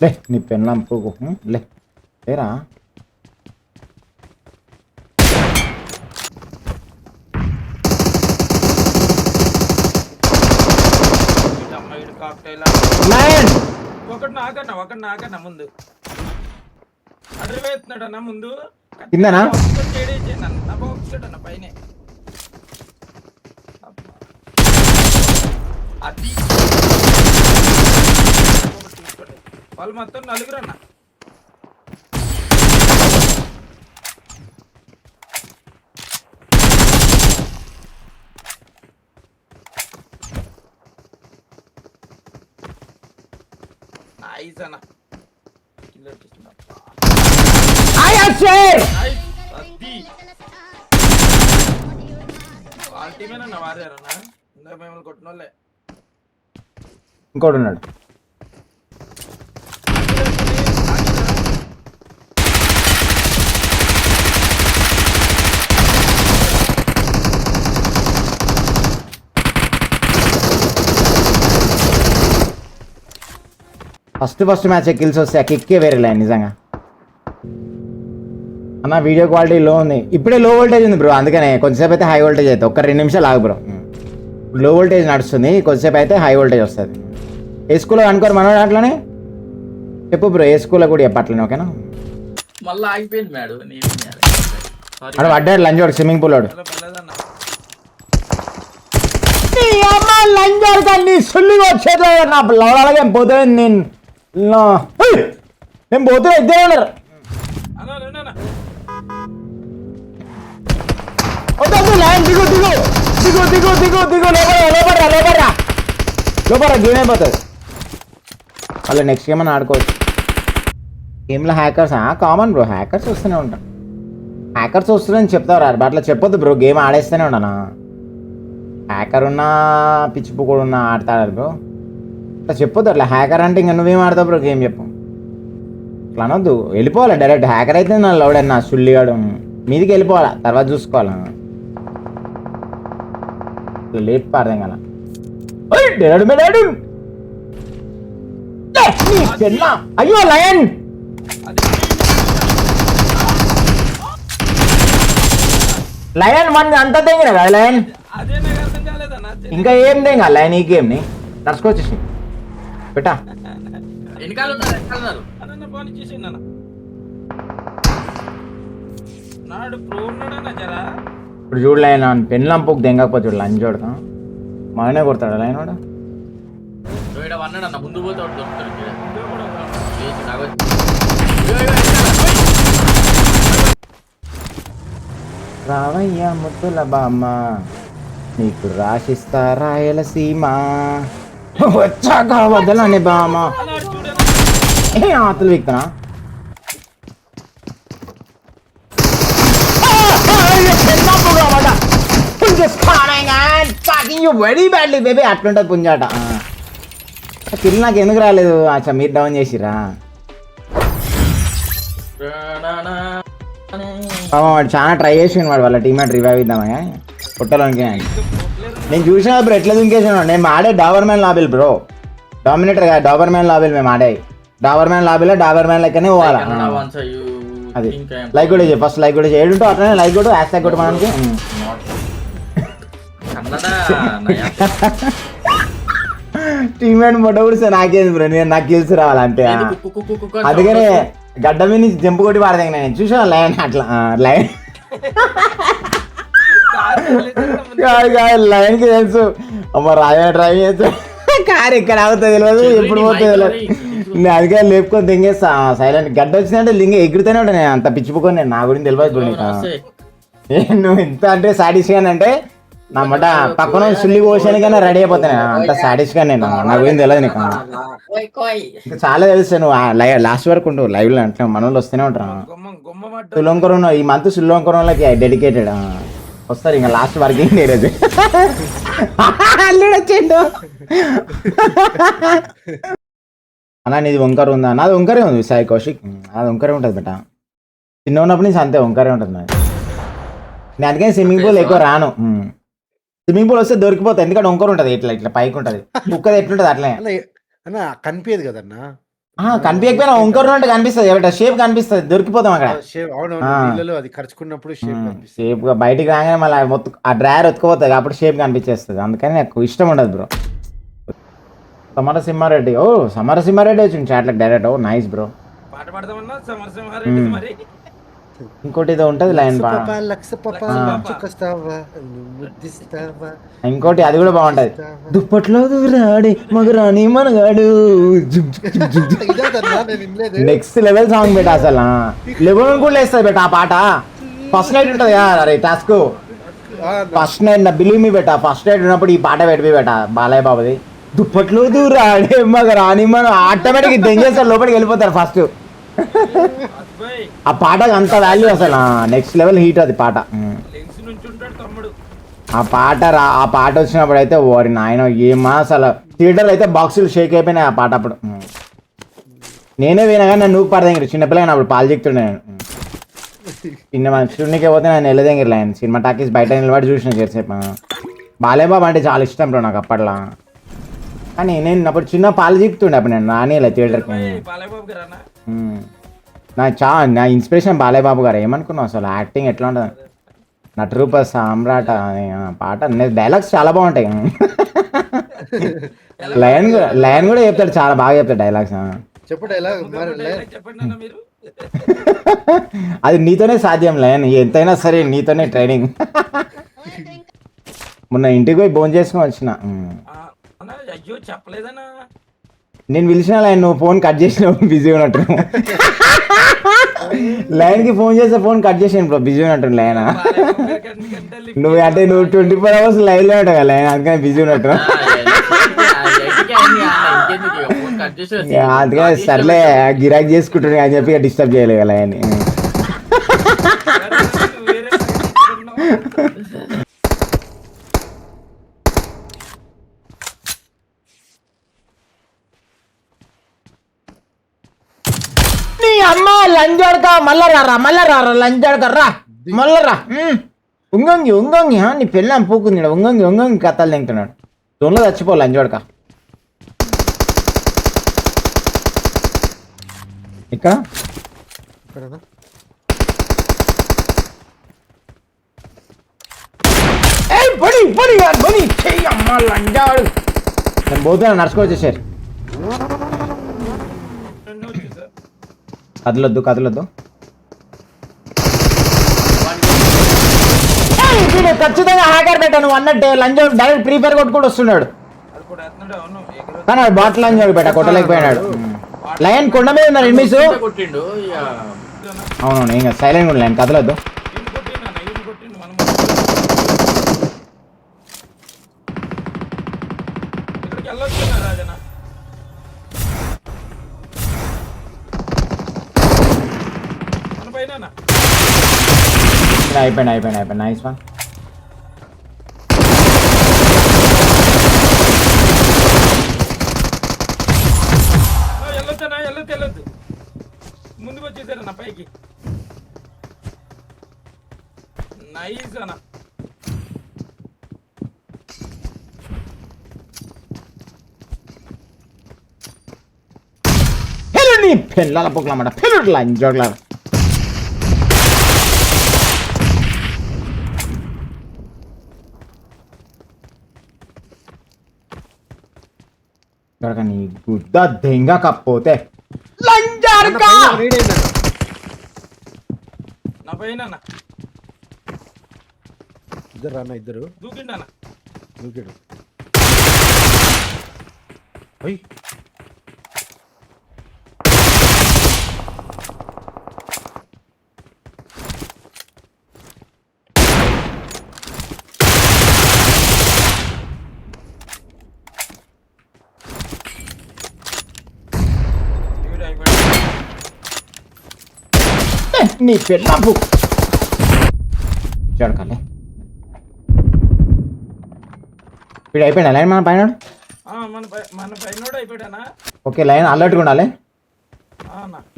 లే నీ పెన్లంపు లే లేరా నైన్ ఒకటి నాకన్నా ముందు అడ్రి వేస్తున్నాడన్నా ముందు కిందనా బాక్స్డన్నా పైన అది వాళ్ళు మొత్తం నలుగురు అన్న నైస్ అన్న వాళ్ళ టీమేనన్నా వారారన్నా ఇందాక మేము కొట్టిన వాళ్ళే ఇంకోటి ఉన్నాడు ఫస్ట్ మ్యాచ్ కిల్స్ వస్తే ఆ కిక్కే వేరే లైన్ నిజంగా అన్న వీడియో క్వాలిటీ లో ఉంది ఇప్పుడే లో వోల్టేజ్ ఉంది బ్రో అందుకనే కొంచెంసేపు అయితే హై వోల్టేజ్ అవుతుంది ఒక్క 2 నిమిషాలు ఆగు బ్రో లో వోల్టేజ్ నడుస్తుంది కొద్దిసేపు అయితే హై వోల్టేజ్ వస్తుంది ఏ స్కూల్లో అనుకోరు మనోడు అట్లనే చెప్పు బ్రో ఏ స్కూల్లో కూడా చెప్పట్లేను ఓకేనా మళ్ళీ ఆగిపోయింది మేడం అక్కడ పడ్డాడు లంజోడు స్విమ్మింగ్ పూల్ వాడు లంజోడు కానీ సుల్లిగా వచ్చేది నా లవడాలగా పోతుంది నేను పోతున్నా ఇద్దరే ఉన్నారు లైన్ దిగు దిగు దిగు దిగు దిగు దిగు లోపల గేమ్ అయిపోతుంది వాళ్ళ నెక్స్ట్ గేమ్ అని ఆడుకోవచ్చు గేమ్లో హ్యాకర్స్ కామన్ బ్రో హ్యాకర్స్ వస్తూనే ఉంటాం హ్యాకర్స్ వస్తున్నాయని చెప్తారు అట్లా చెప్పొద్దు బ్రో గేమ్ ఆడేస్తూనే ఉన్నానా హ్యాకర్ ఉన్నా పిచ్చిపు కూడా ఉన్నా ఆడతాడు బ్రో అట్లా చెప్పొద్దు అట్లా హ్యాకర్ అంటే ఇంకా నువ్వేం ఆడతావు బ్రో గేమ్ చెప్పు అట్లా అనొద్దు వెళ్ళిపోవాలి డైరెక్ట్ హ్యాకర్ అయితే నా లౌడన్నా సుల్లిగాడు మీదికి వెళ్ళిపోవాలా తర్వాత చూసుకోవాలా లేట్ పాడదాం కదా అయ్యో లయన్ లయన్ మన అంతా తెంగిన కదా లయన్ ఇంకా ఏం తెంగా లయన్ ఈ గేమ్ని నడుచుకొచ్చేసి పెట్టా ఇప్పుడు చూడు లైన్ పెన్ లంపుకు దెంగకపోతే చూడు లంచ్ చూడతా మానే కొడతాడు లైన్ వాడు రావయ్య ముద్దుల బామ్మ నీకు రాసిస్తా రాయలసీమ వచ్చాక వదలని బామ్మ ఏ ఆతులు విక్తనా వెరీ బ్యాడ్లీ బేబీ అట్లుంటుంది పుంజాట కిల్ నాకు ఎందుకు రాలేదు అచ్చా మీరు డౌన్ చేసిరా వాడు చాలా ట్రై చేసిండు వాడు వాళ్ళ టీమేట్ రివైవ్ ఇద్దామని పుట్టలోనికి నేను చూసిన బ్రో ఎట్లా దుంకేసాను నేను ఆడే డాబర్ మ్యాన్ లాబిల్ బ్రో డామినేటర్ కాదు డాబర్ మ్యాన్ లాబిల్ మేము ఆడే డాబర్ మ్యాన్ లాబిల్లో డాబర్ మ్యాన్ లెక్కనే పోవాలా అది లైక్ కూడా చేయి ఫస్ట్ లైక్ కూడా చేయి ఏడుంటో అట్లనే లైక్ కూడా హ్యాష్ ట్యాగ్ కూడా మనకి టీమేట్ మొట్ట కూడా సార్ నాకేంది బ్రో నేను నాకు గెలిచి రావాలంటే అందుకనే గడ్డ మీద నుంచి జంపు కొట్టి పాడదాం నేను చూసా లైన్ అట్లా లైన్ లైన్ కి తెలుసు అమ్మ రాజా డ్రైవ్ చేస్తా కారు ఎక్కడ అవుతుంది తెలియదు ఎప్పుడు పోతుంది తెలియదు నేను అందుకే లేపుకొని దింగేస్తా సైలెంట్ గడ్డ వచ్చిందంటే లింగ ఎగురుతూనే ఉంటాను నేను అంత పిచ్చిపోకొని నేను నా గురించి తెలియదు నువ్వు ఇంత అంటే సాటిస్ఫై అంటే నా మట పక్కన సుల్లి పోసానికైనా రెడీ అయిపోతాను అంత సాటిస్ఫై నేను నా గురించి తెలియదు నీకు చాలా తెలుసు నువ్వు లాస్ట్ వరకు ఉంటావు లైవ్ లో అంటే మనోళ్ళు వస్తూనే ఉంటారు సుల్లంకరం ఈ మంత్ సుల్లంకరంలోకి డెడికేటెడ్ వస్తారు ఇంకా లాస్ట్ వర్కింగ్ డే రోజు అల్లుడు వచ్చిండు అన్నా నీది వంకర ఉందా నాది వంకరే ఉంది సాయి కౌశిక్ అది వంకరే ఉంటుంది బెట చిన్న ఉన్నప్పటి నుంచి అంతే వంకరే ఉంటుంది నాది నేను అందుకని స్విమ్మింగ్ పూల్ ఎక్కువ రాను స్విమ్మింగ్ పూల్ వస్తే దొరికిపోతుంది ఎందుకంటే వంకర ఉంటుంది ఇట్లా ఇట్లా పైకి ఉంటుంది కుక్కది ఎట్లుంటుంది అట్లనే అన్న కనిపించదు కదన్నా కనిపించకపోయినా ఇంకొక అంటే కనిపిస్తుంది బట్ షేప్ కనిపిస్తుంది దొరికిపోతాం అక్కడ షేప్ అవునవును ఆ. నీళ్ళలో అది ఖర్చుకున్నప్పుడు షేప్ కనిపిస్తుంది. షేప్ గా బయటికి రాగానే మళ్ళీ ఆ డ్రైవర్ ఒత్తుకుపోతుంది అప్పుడు షేప్ కనిపించేస్తుంది అందుకని నాకు ఇష్టం ఉండదు బ్రో. సమరసింహారెడ్డి సమరసింహారెడ్డి వచ్చింది చాట్లకు డైరెక్ట్ నైస్ బ్రో. పాట పాడదామన్నా సమరసింహారెడ్డి మరి ఇంకోటి ఏదో ఉంటది లైన్ లక్ష పాప చుక్కస్తావా, నువ్వు ముద్దిస్తావా. ఇంకోటి అది కూడా బాగుంటది. దుప్పట్లో దూరాడే మగరాని మనగాడు. ఇదేదన్నా నేను వినలేదు. నెక్స్ట్ లెవెల్ సాంగ్ బెట అసలు లెవెల్ కూడా వేస్తుంది బెట ఆ పాట. ఫస్ట్ నైట్ ఉంటది కదా అరే టాస్క్ ఫస్ట్ నైట్ నా బిలీవ్ మీ బెట ఫస్ట్ నైట్ ఉన్నప్పుడు ఈ పాట పెట్టిపోయి బెట బాలయ్య బాబుది. దుప్పట్లో దూరాడే మగరాని మనం ఆటోమేటిక్ దెంగేస్తారు లోపలికి వెళ్ళిపోతారు ఫస్ట్. ఆ పాటకు అంత వాల్యూ అసలు నెక్స్ట్ లెవెల్ హీట్ అది పాట. లెన్స్ నుంచి ఉంటాడు తమ్ముడు ఆ పాట వచ్చినప్పుడు అయితే ఓరి నాయన ఏమా అసలు థియేటర్ అయితే బాక్సులు షేక్ అయిపోయినాయి ఆ పాట అప్పుడు. నేనే పోయినా కానీ నన్ను పడదెంగిరు చిన్నపిల్లగా అప్పుడు పాలు చెప్తుండే నేను. చిన్న చూడనికే పోతే నేను వెళ్ళదెంగిరు ఆయన సినిమా టాకీస్ బయట నిలబడి చూసిన చేసేపు. బాలేబాబు అంటే చాలా ఇష్టం బ్రో నాకు అప్పట్లో. కానీ నేను అప్పుడు చిన్న పాలు చెప్తుండే అప్పుడు నేను రానిలే థియేటర్కి. బాలయ్యబాబు గారు అన్న నా ఇన్స్పిరేషన్ బాలయ్య బాబు గారు. ఏమనుకున్నావు అసలు యాక్టింగ్ ఎట్లా ఉంటుంది నటరూప సామ్రాట్ పాట డైలాగ్స్ చాలా బాగుంటాయి. లయన్ కూడా చెప్తాడు చాలా బాగా చెప్తాడు డైలాగ్స్. చెప్పండి ఎలా చెప్పండి అన్న మీరు అది నీతోనే సాధ్యం లయన్ ఎంతైనా సరే నీతోనే ట్రైనింగ్. మొన్న ఇంటికి పోయి భోజనం చేసుకుని వచ్చిన. అన్న అయ్యో చెప్పలేదన్నా నేను పిలిచిన లైన్ నువ్వు ఫోన్ కట్ చేసినావు బిజీ ఉన్నట్టు. లైన్కి ఫోన్ చేస్తే ఫోన్ కట్ చేసాను బ్రో బిజీ ఉన్నట్టు లైన్. నువ్వు అంటే నువ్వు 24 hours లైన్లో ఉంటావు కదా లైన్ అందుకని బిజీ ఉన్నట్టు. అందుకని సర్లే గిరాక్ చేసుకుంటున్నా అని చెప్పి డిస్టర్బ్ చేయలేదు కదా లైన్. అమ్మ లంజాడక మళ్ళా రారా లంజాడక రా మళ్ళా రా. ఉంగొంగి నీ పెళ్ళాం పూకుంది ఉంగొంగి కథలు తింటున్నాడు. దొంగ చచ్చిపో లంజాడక. ఇక్కడ అమ్మ లంజాడు నేను పోతున్నా నడుచుకోవచ్చేసారు. కదలొద్దు ఖచ్చితంగా హ్యాకర్ పెట్టా నువ్వు అన్నట్టే లంచ్ డైరెక్ట్ ప్రీ ఫైర్ కొట్టుకుంటూ వస్తున్నాడు. కానీ బాటిల్ లంచ్ పెట్టా కొట్టలేకపోయినాడు. లయన్ కొండ మీద ఉన్నారు ఎనిమిస్. అవును ఇంకా సైలెంట్ ఉండి లైన్ కదలొద్దు. అయిపోయింది నైస్ వన్. వెళ్ళొద్దు ముందుకు వచ్చేసారన్న పైకి. నైస్ అన్న నీ పిల్లల పొక్కలమాట పిల్లడు లంజోగ్లా. నీ గుద్ద దెంగ కప్పోతే లంజార్కా నా పైన ఇద్దరు దూకిండన్న దూకాడు. నీ పెళ్ళ చూడకాలే వీడు అయిపోయినా లైన్ మన పైన మన పైన అయిపోయానా. ఓకే లైన్ అలర్ట్గా ఉండాలి.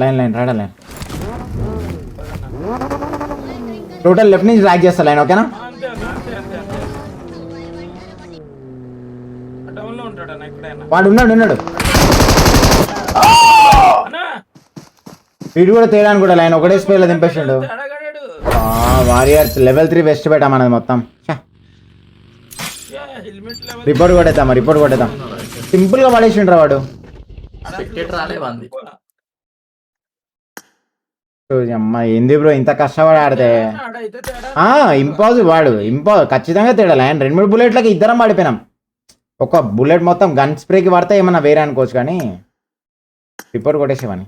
లైన్ రాడా లైన్ టోటల్ లెఫ్ట్ నుంచి డ్రాగ్ చేస్తా లైన్ ఓకేనా. టౌన్ లో ఉంటాడన్నా ఎక్కడైనా వాడు ఉన్నాడు వీడు కూడా తేడానికి కూడా లైన్ ఒకటే స్పేర్లో దింపేసిండు. తేడాగాడాడు. వారియర్స్ లెవెల్ 3 వెస్ట్ పెట్టాం మనది మొత్తం. హెల్మెట్ లెవెల్ రిపోర్ట్ కొట్టేద్దాం. సింపుల్ గా పడేసిండ్రా వాడు. స్పెక్టేటర్ రాలే వంది. అమ్మా ఏంది బ్రో ఇంత కష్టపడి ఆడితే ఆడైతే తేడా ఇంపాసిబుల్ ఖచ్చితంగా తేడా లైన్ 2-3 బుల్లెట్లకి ఇద్దరం పడిపోయినాం. ఒక బుల్లెట్ మొత్తం గన్ స్ప్రేకి పడితే ఏమన్నా వేరే అనుకోవచ్చు కానీ రిపోర్ట్ కొట్టేసేవని.